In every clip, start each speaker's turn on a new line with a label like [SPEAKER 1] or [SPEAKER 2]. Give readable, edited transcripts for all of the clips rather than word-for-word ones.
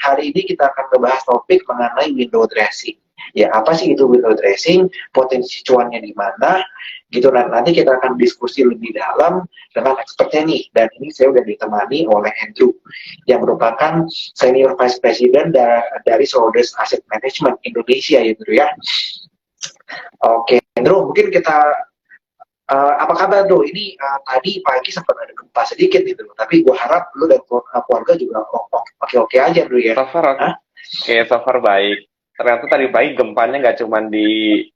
[SPEAKER 1] hari ini kita akan membahas topik mengenai window dressing. Ya, apa sih itu window dressing? Potensi cuannya di mana? Gitu. Dan nanti kita akan diskusi lebih dalam dengan expertnya nih. Dan ini saya udah ditemani oleh Andrew, yang merupakan Senior Vice President dari Schroders Asset Management Indonesia, ya, Andrew ya. Oke, Andrew, mungkin kita apa kabar tuh? Ini tadi pagi sempat ada gempa sedikit gitu, tapi gue harap lu dan keluarga juga oke-oke aja dulu ya.
[SPEAKER 2] So far, so far baik. Ternyata tadi pagi gempanya nggak cuma di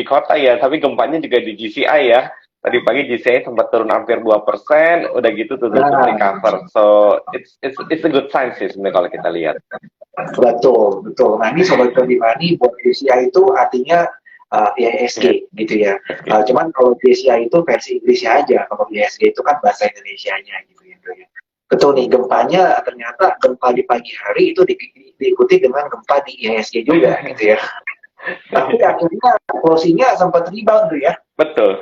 [SPEAKER 2] kota ya, tapi gempanya juga di GCI ya. Tadi pagi GCI sempat turun hampir 2%, udah gitu tuh recover. So it's a good sign sih sebenarnya kalau kita lihat.
[SPEAKER 1] Betul. Nah ini Sobat Money buat GCI itu artinya IHSG gitu ya. Cuman kalau GCI itu versi Inggrisnya aja, kalau IHSG itu kan bahasa Indonesianya gitu ya. Betul nih, gempanya ternyata gempa di pagi hari itu diikuti dengan gempa di IHSG juga gitu ya. Tapi akhirnya closing-nya sempat rebound tuh ya.
[SPEAKER 2] Betul.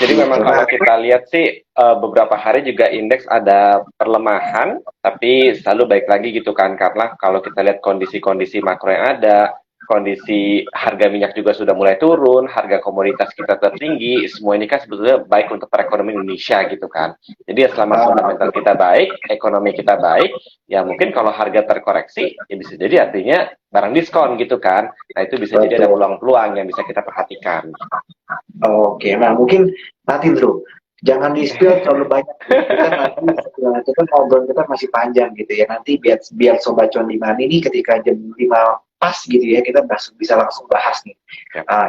[SPEAKER 2] Jadi memang kalau kita lihat sih beberapa hari juga indeks ada perlemahan, tapi selalu baik lagi gitu kan, karena kalau kita lihat kondisi-kondisi makro yang ada, kondisi harga minyak juga sudah mulai turun, harga komoditas kita tertinggi, semua ini kan sebetulnya baik untuk perekonomian Indonesia gitu kan. Jadi ya selama fundamental kita baik, ekonomi kita baik, ya mungkin kalau harga terkoreksi, ya bisa jadi artinya barang diskon gitu kan. Nah itu bisa jadi ada peluang-peluang yang bisa kita perhatikan.
[SPEAKER 1] Oke, nah mungkin nanti bro, jangan di-spill terlalu banyak. Kita ngobrol kita masih panjang gitu ya. Nanti biar Sobat Cuan di Money ini ketika jam 5 pas gitu ya, kita bisa langsung bahas nih.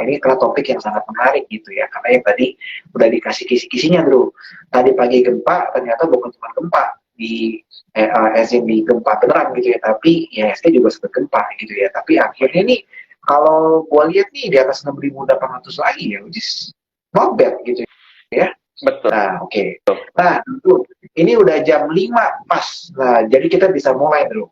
[SPEAKER 1] Ini karena topik yang sangat menarik gitu ya, karena yang tadi udah dikasih kisi-kisinya bro. Tadi pagi gempa, ternyata bukan cuma gempa di di gempa beneran gitu ya, tapi ya IHSG juga sempat gempa gitu ya. Tapi akhirnya nih, kalau gue lihat nih di atas 6.800 lagi ya, which is not bad gitu ya.
[SPEAKER 2] Betul.
[SPEAKER 1] Nah, oke. Nah, tentu ini udah jam 5 pas. Nah, jadi kita bisa mulai dulu.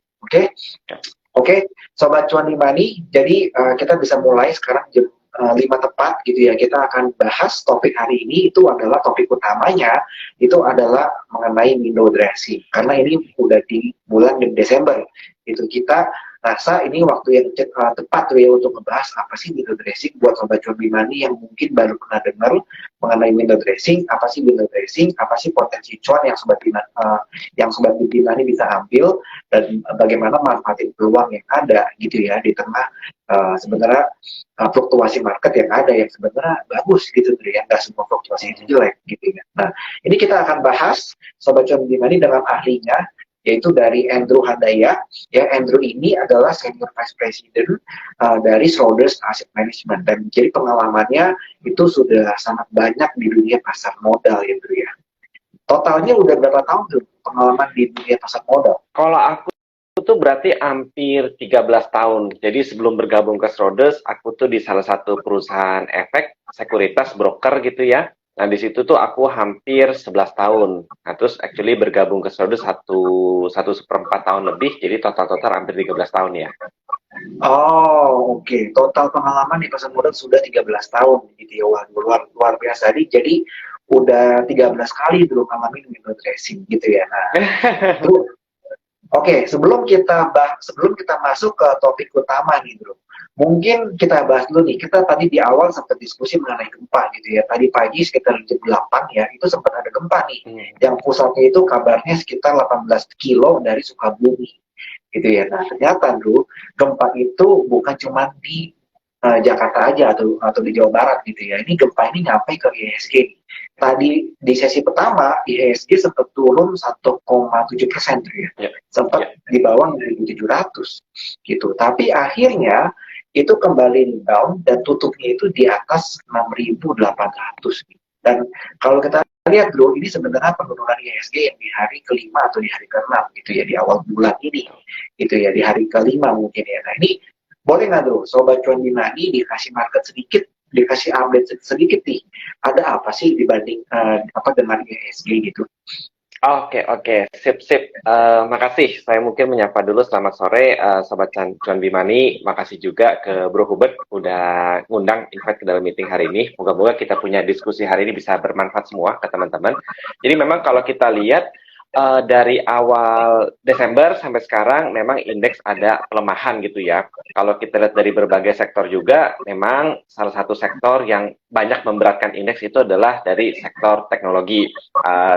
[SPEAKER 1] Oke, Sobat Cuan di Money. Jadi kita bisa mulai sekarang jam 5 tepat gitu ya. Kita akan bahas topik hari ini, itu adalah topik utamanya, itu adalah mengenai window dressing. Karena ini udah di bulan Desember. Itu kita rasa ini waktu yang tepat tuh ya untuk ngebahas apa sih window dressing buat Sobat Cuan di Money yang mungkin baru pernah dengar mengenai window dressing, apa sih window dressing, apa sih potensi cuan yang Sobat di Money bisa ambil, dan bagaimana manfaatin peluang yang ada gitu ya di tengah sebenarnya fluktuasi market yang ada yang sebenarnya bagus gitu tuh ya, nggak semua fluktuasi itu jelek gitu ya. Nah ini kita akan bahas Sobat Cuan di Money dengan ahlinya, yaitu dari Andrew Handaya. Ya, Andrew ini adalah Senior Vice President dari Schroders Asset Management, dan jadi pengalamannya itu sudah sangat banyak di dunia pasar modal ya Andrew ya. Totalnya udah berapa tahun tuh pengalaman di dunia pasar modal?
[SPEAKER 2] Kalau aku tuh berarti hampir 13 tahun. Jadi sebelum bergabung ke Schroders, aku tuh di salah satu perusahaan efek, sekuritas, broker gitu ya. Nah, di situ tuh aku hampir 11 tahun. Nah, terus actually bergabung ke Schroders 1/4 tahun lebih, jadi total hampir 13 tahun ya.
[SPEAKER 1] Oh, oke. Total pengalaman di pasar modal sudah 13 tahun gitu ya. Wah, luar biasa. Jadi udah 13 kali dulu ngalamin window dressing gitu ya. Nah, Oke, sebelum kita masuk ke topik utama nih, bro. Mungkin kita bahas dulu nih. Kita tadi di awal sempat diskusi mengenai gempa gitu ya. Tadi pagi sekitar jam 8 ya, itu sempat ada gempa nih. Yang pusatnya itu kabarnya sekitar 18 kilo dari Sukabumi. Gitu ya. Nah, ternyata, bro, gempa itu bukan cuma di Jakarta aja atau di Jawa Barat gitu ya. Ini gempa ini nyampe ke IHSG. Tadi di sesi pertama IHSG sempat turun 1,7% ya. Sempat di bawah 1.700 gitu. Tapi akhirnya itu kembali rebound dan tutupnya itu di atas 6.800 gitu. Dan kalau kita lihat bro, ini sebenarnya penurunan IHSG yang di hari kelima atau di hari ke-6 gitu ya, di awal bulan ini gitu ya, di hari kelima mungkin ya. Nah ini boleh nggak bro, Sobat Cuan di Money dikasih market sedikit, dikasih update sedikit nih, ada apa sih dibanding dengan IHSG gitu?
[SPEAKER 2] Oke, sip. Makasih. Saya mungkin menyapa dulu. Selamat sore, Sobat Cuan di Money. Makasih juga ke Bro Hubert udah ngundang invite ke dalam meeting hari ini. Moga-moga kita punya diskusi hari ini bisa bermanfaat semua ke teman-teman. Jadi memang kalau kita lihat dari awal Desember sampai sekarang memang indeks ada pelemahan gitu ya. Kalau kita lihat dari berbagai sektor juga, memang salah satu sektor yang banyak memberatkan indeks itu adalah dari sektor teknologi.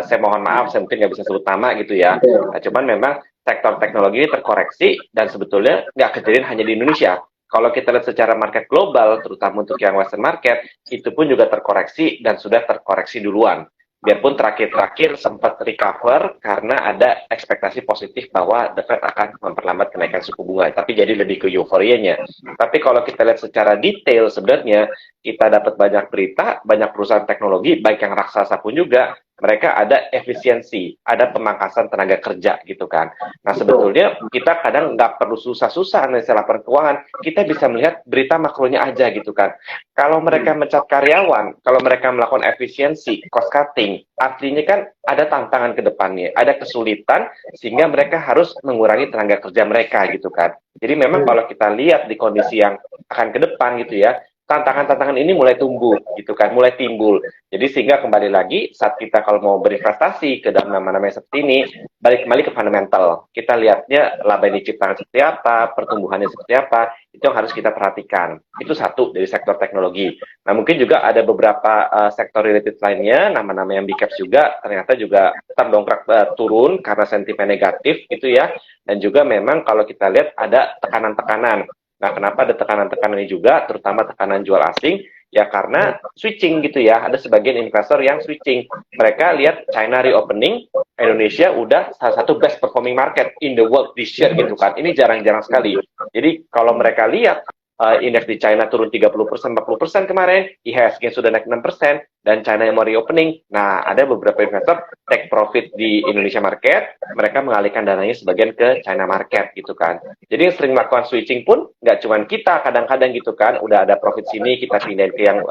[SPEAKER 2] Saya mohon maaf, saya mungkin nggak bisa sebut nama gitu ya. Nah, cuman memang sektor teknologi ini terkoreksi dan sebetulnya nggak kejadian hanya di Indonesia. Kalau kita lihat secara market global, terutama untuk yang Western market, itu pun juga terkoreksi dan sudah terkoreksi duluan. Biarpun terakhir-terakhir sempat recover karena ada ekspektasi positif bahwa The Fed akan memperlambat kenaikan suku bunga, tapi jadi lebih ke euforianya. Tapi kalau kita lihat secara detail sebenarnya, kita dapat banyak berita, banyak perusahaan teknologi, baik yang raksasa pun juga, mereka ada efisiensi, ada pemangkasan tenaga kerja gitu kan. Nah sebetulnya kita kadang nggak perlu susah-susah analisa laporan keuangan, kita bisa melihat berita makronya aja gitu kan. Kalau mereka mencat karyawan, kalau mereka melakukan efisiensi, cost cutting, artinya kan ada tantangan ke depannya, ada kesulitan sehingga mereka harus mengurangi tenaga kerja mereka gitu kan. Jadi memang kalau kita lihat di kondisi yang akan ke depan gitu ya, tantangan-tantangan ini mulai tumbuh gitu kan, mulai timbul. Jadi sehingga kembali lagi saat kita kalau mau berinvestasi ke dalam nama-nama seperti ini, balik kembali ke fundamental. Kita lihatnya laba yang diciptakan seperti apa, pertumbuhannya seperti apa, itu yang harus kita perhatikan. Itu satu dari sektor teknologi. Nah mungkin juga ada beberapa sektor related lainnya, nama-nama yang big caps juga ternyata juga terdongkrak turun karena sentimen negatif gitu ya. Dan juga memang kalau kita lihat ada tekanan-tekanan. Nah, kenapa ada tekanan-tekanan ini juga, terutama tekanan jual asing? Ya karena switching gitu ya, ada sebagian investor yang switching. Mereka lihat China reopening, Indonesia udah salah satu best performing market in the world this year gitu kan. Ini jarang-jarang sekali. Jadi kalau mereka lihat indeks di China turun 30%, 40% kemarin, IHSG sudah naik 6%, dan China yang mau reopening. Nah, ada beberapa investor take profit di Indonesia market, mereka mengalihkan dananya sebagian ke China market gitu kan. Jadi yang sering melakukan switching pun nggak cuma kita, kadang-kadang gitu kan, udah ada profit sini, kita pindahin ke yang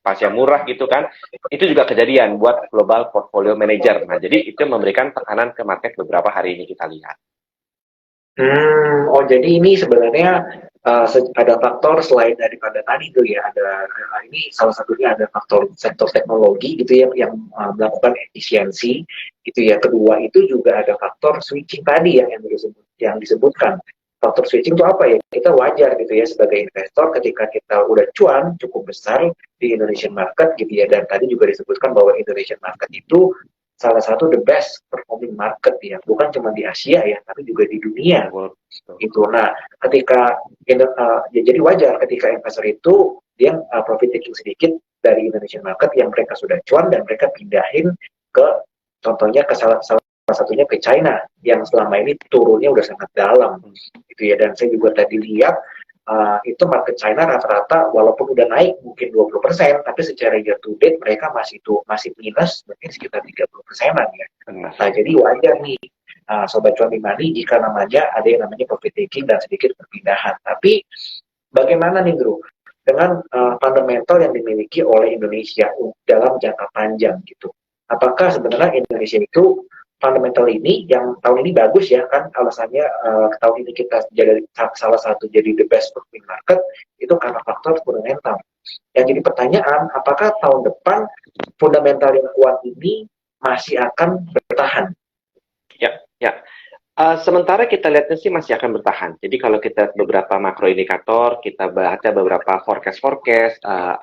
[SPEAKER 2] pas yang murah gitu kan. Itu juga kejadian buat global portfolio manager. Nah, jadi itu memberikan tekanan ke market beberapa hari ini kita lihat.
[SPEAKER 1] Oh jadi ini sebenarnya ada faktor selain daripada tadi tuh ya, ada ini salah satunya ada faktor sektor teknologi gitu ya yang melakukan efisiensi gitu ya. Kedua itu juga ada faktor switching tadi yang disebutkan. Faktor switching itu apa ya? Kita wajar gitu ya sebagai investor ketika kita udah cuan cukup besar di Indonesian market gitu ya, dan tadi juga disebutkan bahwa Indonesian market itu salah satu the best performing market ya, bukan cuma di Asia ya, tapi juga di dunia. Itu. Nah, ketika ya jadi wajar ketika investor itu dia profit taking sedikit dari Indonesian market yang mereka sudah cuan dan mereka pindahin ke contohnya ke salah satunya ke China yang selama ini turunnya udah sangat dalam gitu ya. Dan saya juga tadi lihat itu market China rata-rata walaupun udah naik mungkin 20%, tapi secara year to date mereka masih minus mungkin sekitar 30%-an ya. Nah, jadi wajar nih Sobat Cuan Money jika namanya ada yang namanya profit taking dan sedikit perpindahan. Tapi bagaimana nih Bro dengan fundamental yang dimiliki oleh Indonesia dalam jangka panjang gitu? Apakah sebenarnya Indonesia itu fundamental ini yang tahun ini bagus ya kan, alasannya tahun ini kita jadi salah satu jadi the best performing market itu karena faktor fundamental. Yang jadi pertanyaan, apakah tahun depan fundamental yang kuat ini masih akan bertahan?
[SPEAKER 2] Ya. Sementara kita lihatnya sih masih akan bertahan. Jadi kalau kita beberapa makro indikator, kita baca beberapa forecast,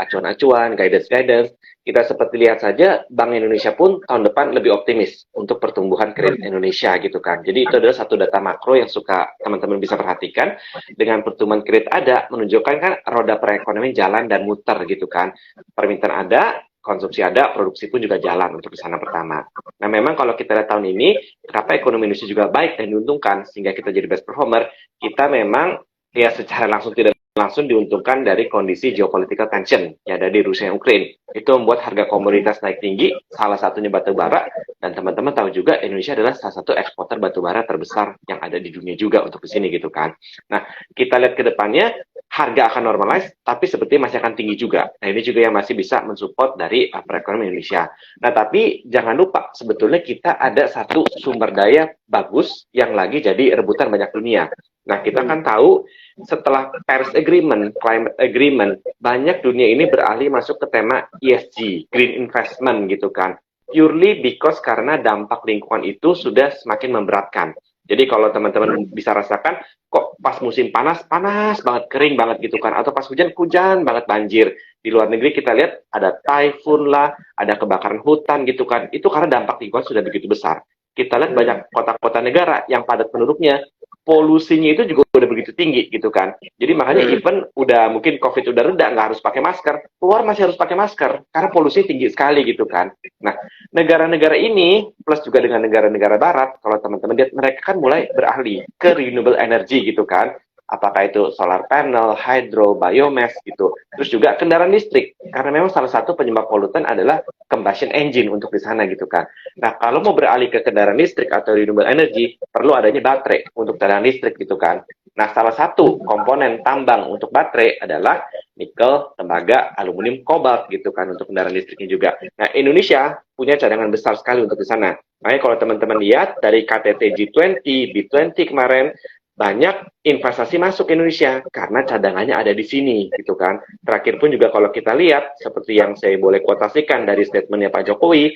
[SPEAKER 2] acuan-acuan, guidance, kita seperti lihat saja Bank Indonesia pun tahun depan lebih optimis untuk pertumbuhan kredit Indonesia gitu kan. Jadi itu adalah satu data makro yang suka teman-teman bisa perhatikan. Dengan pertumbuhan kredit ada, menunjukkan kan roda perekonomian jalan dan muter gitu kan. Permintaan ada, konsumsi ada, produksi pun juga jalan untuk di sana pertama. Nah memang kalau kita lihat tahun ini, kenapa ekonomi Indonesia juga baik dan diuntungkan, sehingga kita jadi best performer, kita memang ya secara langsung tidak langsung diuntungkan dari kondisi geopolitical tension ya dari Rusia dan Ukraina. Itu membuat harga komoditas naik tinggi, salah satunya batu bara, dan teman-teman tahu juga Indonesia adalah salah satu eksporter batu bara terbesar yang ada di dunia juga untuk di sini gitu kan. Nah, kita lihat ke depannya, harga akan normalize, tapi sepertinya masih akan tinggi juga. Nah, ini juga yang masih bisa mensupport dari perekonomian Indonesia. Nah, tapi jangan lupa, sebetulnya kita ada satu sumber daya bagus yang lagi jadi rebutan banyak dunia. Nah, kita kan tahu setelah Paris Agreement, Climate Agreement, banyak dunia ini beralih masuk ke tema ESG, Green Investment gitu kan. purely because karena dampak lingkungan itu sudah semakin memberatkan. Jadi kalau teman-teman bisa rasakan, kok pas musim panas, panas banget, kering banget gitu kan, atau pas hujan, hujan banget, banjir. Di luar negeri kita lihat ada typhoon lah, ada kebakaran hutan gitu kan, itu karena dampak lingkungan sudah begitu besar. Kita lihat banyak kota-kota negara yang padat penduduknya, polusinya itu juga udah begitu tinggi gitu kan. Jadi makanya even udah mungkin COVID udah reda, nggak harus pakai masker, keluar masih harus pakai masker, karena polusi tinggi sekali gitu kan. Nah, negara-negara ini, plus juga dengan negara-negara barat, kalau teman-teman lihat, mereka kan mulai beralih ke renewable energy gitu kan. Apakah itu solar panel, hydro, biomass gitu. Terus juga kendaraan listrik, karena memang salah satu penyebab polutan adalah combustion engine untuk di sana gitu kan. Nah, kalau mau beralih ke kendaraan listrik atau renewable energy, perlu adanya baterai untuk kendaraan listrik gitu kan. Nah, salah satu komponen tambang untuk baterai adalah nikel, tembaga, aluminium, kobalt gitu kan untuk kendaraan listriknya juga. Nah, Indonesia punya cadangan besar sekali untuk di sana. Makanya kalau teman-teman lihat dari KTT G20, B20 kemarin, banyak investasi masuk ke Indonesia karena cadangannya ada di sini gitu kan. Terakhir pun juga kalau kita lihat seperti yang saya boleh kuotasikan dari statementnya Pak Jokowi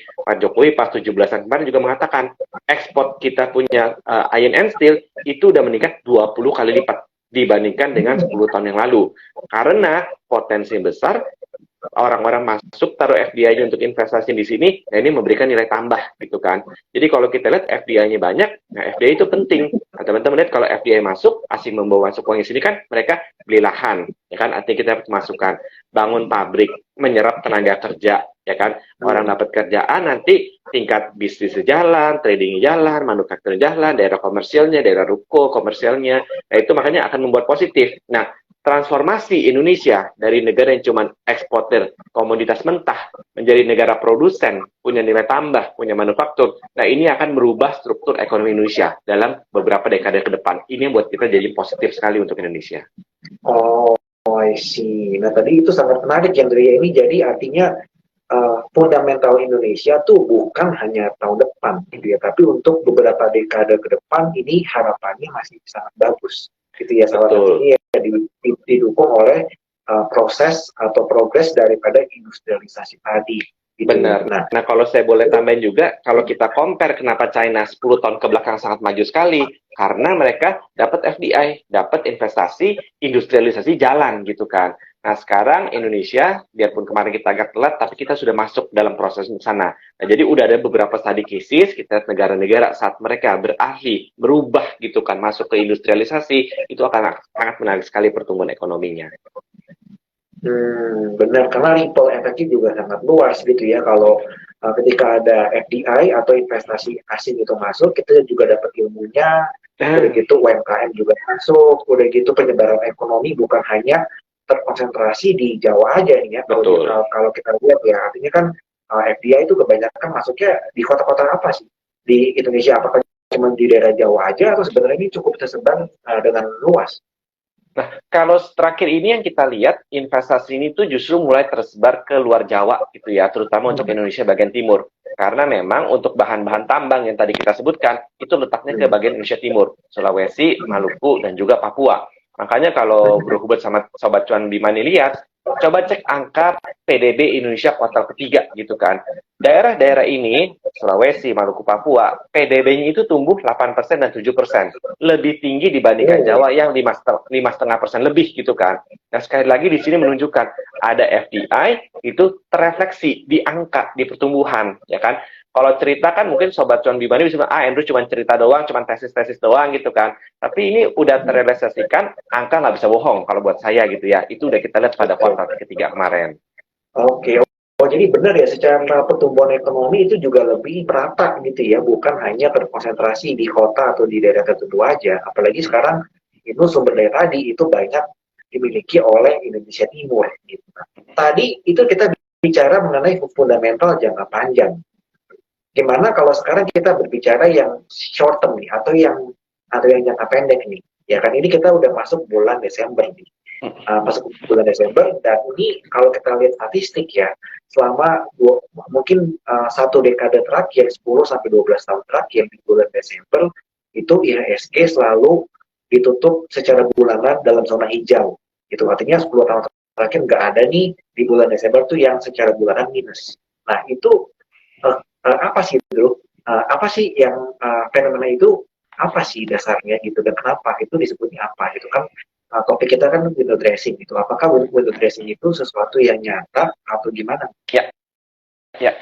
[SPEAKER 2] pas 17-an kemarin juga mengatakan ekspor kita punya iron and steel itu udah meningkat 20 kali lipat dibandingkan dengan 10 tahun yang lalu. Karena potensi besar, orang-orang masuk taruh FDI-nya untuk investasi di sini, nah ini memberikan nilai tambah gitu kan. Jadi kalau kita lihat FDI-nya banyak, nah FDI itu penting. Nah, teman-teman lihat kalau FDI masuk, asing membawa masuk uang di sini kan, mereka beli lahan, ya kan? Artinya kita masukkan, bangun pabrik, menyerap tenaga kerja, ya kan? Orang dapat kerjaan, nanti tingkat bisnis jalan, trading jalan, manufaktur jalan, daerah komersialnya, daerah ruko komersialnya, nah itu makanya akan membuat positif. Nah, transformasi Indonesia dari negara yang cuma eksportir komoditas mentah menjadi negara produsen, punya nilai tambah, punya manufaktur. Nah, ini akan merubah struktur ekonomi Indonesia dalam beberapa dekade ke depan. Ini yang buat kita jadi positif sekali untuk Indonesia.
[SPEAKER 1] Oh, I see. Nah, tadi itu sangat menarik, Yandria. Ini jadi artinya fundamental Indonesia tuh bukan hanya tahun depan, gitu ya, tapi untuk beberapa dekade ke depan ini harapannya masih sangat bagus, gitu ya. Salah satunya ya didukung oleh proses atau progres daripada industrialisasi tadi. Gitu.
[SPEAKER 2] Benar. Nah, kalau saya boleh tambahin juga, kalau kita compare kenapa China 10 tahun ke belakang sangat maju sekali, karena mereka dapat FDI, dapat investasi, industrialisasi jalan gitu kan. Nah, sekarang Indonesia, biarpun kemarin kita agak telat, tapi kita sudah masuk dalam proses sana. Nah, jadi udah ada beberapa study cases, kita negara-negara saat mereka beralih, berubah gitu kan, masuk ke industrialisasi, itu akan sangat menarik sekali pertumbuhan ekonominya.
[SPEAKER 1] Benar, karena ripple efeknya juga sangat luas gitu ya. Kalau ketika ada FDI atau investasi asing itu masuk, kita juga dapat ilmunya, udah gitu UMKM juga masuk, udah gitu penyebaran ekonomi bukan hanya terkonsentrasi di Jawa aja nih ya. Kalau kita lihat ya, artinya kan FDI itu kebanyakan masuknya di kota-kota apa sih di Indonesia? Apakah cuma di daerah Jawa aja atau sebenarnya ini cukup tersebar dengan luas?
[SPEAKER 2] Nah, kalau terakhir ini yang kita lihat, investasi ini tuh justru mulai tersebar ke luar Jawa gitu ya, terutama untuk Indonesia bagian timur. Karena memang untuk bahan-bahan tambang yang tadi kita sebutkan, itu letaknya ke bagian Indonesia Timur, Sulawesi, Maluku, dan juga Papua. Makanya kalau Bro Hubert sama Sobat Cuan Bimani lihat, coba cek angka PDB Indonesia kuartal ketiga gitu kan. Daerah-daerah ini, Sulawesi, Maluku, Papua, PDB-nya itu tumbuh 8% dan 7%. Lebih tinggi dibandingkan Jawa yang 5,5% lebih gitu kan. Nah, sekali lagi di sini menunjukkan ada FDI itu terefleksi di angka, di pertumbuhan, ya kan. Kalau cerita kan mungkin Sobat Cuan Bimani bisa bilang, Andrew cuma cerita doang, cuma tesis-tesis doang gitu kan. Tapi ini udah terrealisasikan, angka nggak bisa bohong kalau buat saya gitu ya. Itu udah kita lihat pada kuartal ketiga kemarin.
[SPEAKER 1] Oke. Oh, jadi benar ya, secara pertumbuhan ekonomi itu juga lebih merata gitu ya, bukan hanya terkonsentrasi di kota atau di daerah tertentu aja. Apalagi sekarang itu sumber daya tadi itu banyak dimiliki oleh Indonesia Timur. Gitu. Tadi itu kita bicara mengenai fundamental jangka panjang. Gimana kalau sekarang kita berbicara yang short term nih, atau yang jangka pendek nih? Ya kan ini kita udah masuk bulan Desember nih. Masuk bulan Desember, dan ini kalau kita lihat statistik ya, selama mungkin satu dekade terakhir, 10-12 tahun terakhir di bulan Desember, itu IHSG selalu ditutup secara bulanan dalam zona hijau. Itu artinya 10 tahun terakhir nggak ada nih di bulan Desember tuh yang secara bulanan minus. Nah itu apa sih itu? Apa sih yang fenomena itu apa sih dasarnya gitu dan kenapa itu disebutnya apa gitu kan? Topik kita kan window dressing gitu. Apakah window dressing itu sesuatu yang nyata atau gimana?
[SPEAKER 2] Ya,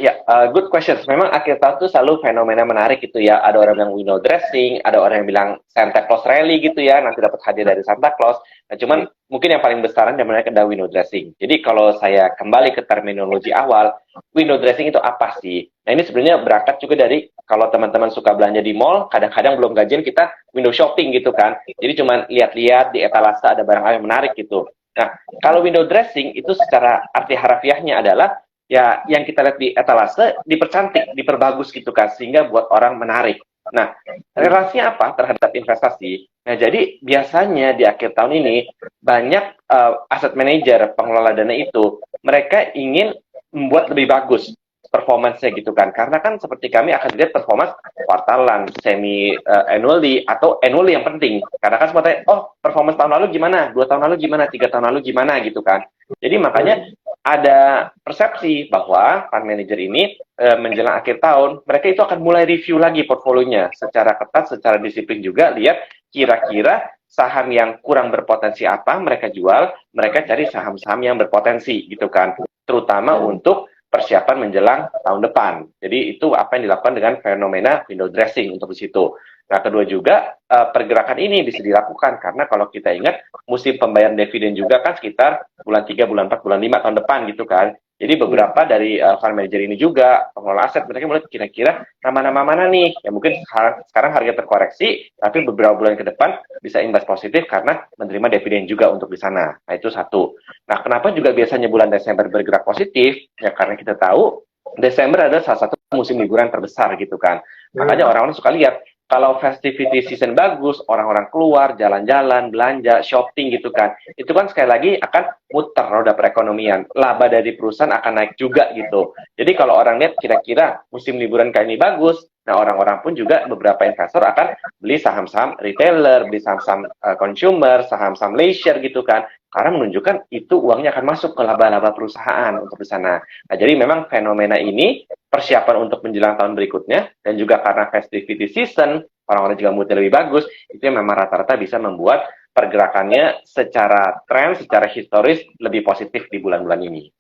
[SPEAKER 2] good questions. Memang akhir tahun tuh selalu fenomena menarik gitu ya. Ada orang yang window dressing, ada orang yang bilang Santa Claus rally gitu ya, nanti dapat hadiah dari Santa Claus. Nah, cuman mungkin yang paling besaran yang menarik adalah window dressing. Jadi kalau saya kembali ke terminologi awal, window dressing itu apa sih? Nah, ini sebenarnya berangkat juga dari kalau teman-teman suka belanja di mall, kadang-kadang belum gajian kita window shopping gitu kan. Jadi cuma lihat-lihat di etalase ada barang yang menarik gitu. Nah, kalau window dressing itu secara arti harafiahnya adalah ya yang kita lihat di etalase dipercantik, diperbagus gitu kan, sehingga buat orang menarik. Nah, relasinya apa terhadap investasi? Nah, jadi biasanya di akhir tahun ini banyak aset manager, pengelola dana itu, mereka ingin membuat lebih bagus performance-nya gitu kan. Karena kan seperti kami akan lihat performance kuartalan, semi annually atau annually yang penting. Karena kan seperti performance tahun lalu gimana, 2 tahun lalu gimana, 3 tahun lalu gimana gitu kan. Jadi makanya ada persepsi bahwa fund manager ini menjelang akhir tahun mereka itu akan mulai review lagi portfolionya secara ketat, secara disiplin juga, lihat kira-kira saham yang kurang berpotensi apa mereka jual, mereka cari saham-saham yang berpotensi gitu kan, terutama untuk persiapan menjelang tahun depan. Jadi itu apa yang dilakukan dengan fenomena window dressing untuk di situ. Nah, kedua juga pergerakan ini bisa dilakukan karena kalau kita ingat musim pembayaran dividen juga kan sekitar bulan 3, bulan 4, bulan 5 tahun depan gitu kan. Jadi beberapa dari fund manager ini juga pengelola aset mereka mulai kira-kira nama-nama mana nih yang mungkin sekarang harga terkoreksi tapi beberapa bulan ke depan bisa imbas positif karena menerima dividen juga untuk di sana. Nah, itu satu. Nah, kenapa juga biasanya bulan Desember bergerak positif? Ya karena kita tahu Desember adalah salah satu musim liburan terbesar gitu kan. Makanya orang-orang suka lihat kalau festivity season bagus, orang-orang keluar, jalan-jalan, belanja, shopping gitu kan. Itu kan sekali lagi akan muter roda perekonomian. Laba dari perusahaan akan naik juga gitu. Jadi kalau orang lihat kira-kira musim liburan kali ini bagus, nah orang-orang pun juga beberapa investor akan beli saham-saham retailer, beli saham-saham consumer, saham-saham leisure gitu kan. Karena menunjukkan itu uangnya akan masuk ke laba-laba perusahaan untuk di sana. Nah, jadi memang fenomena ini persiapan untuk menjelang tahun berikutnya dan juga karena festivity season, orang-orang juga moodnya lebih bagus, itu yang memang rata-rata bisa membuat pergerakannya secara tren, secara historis lebih positif di bulan-bulan ini.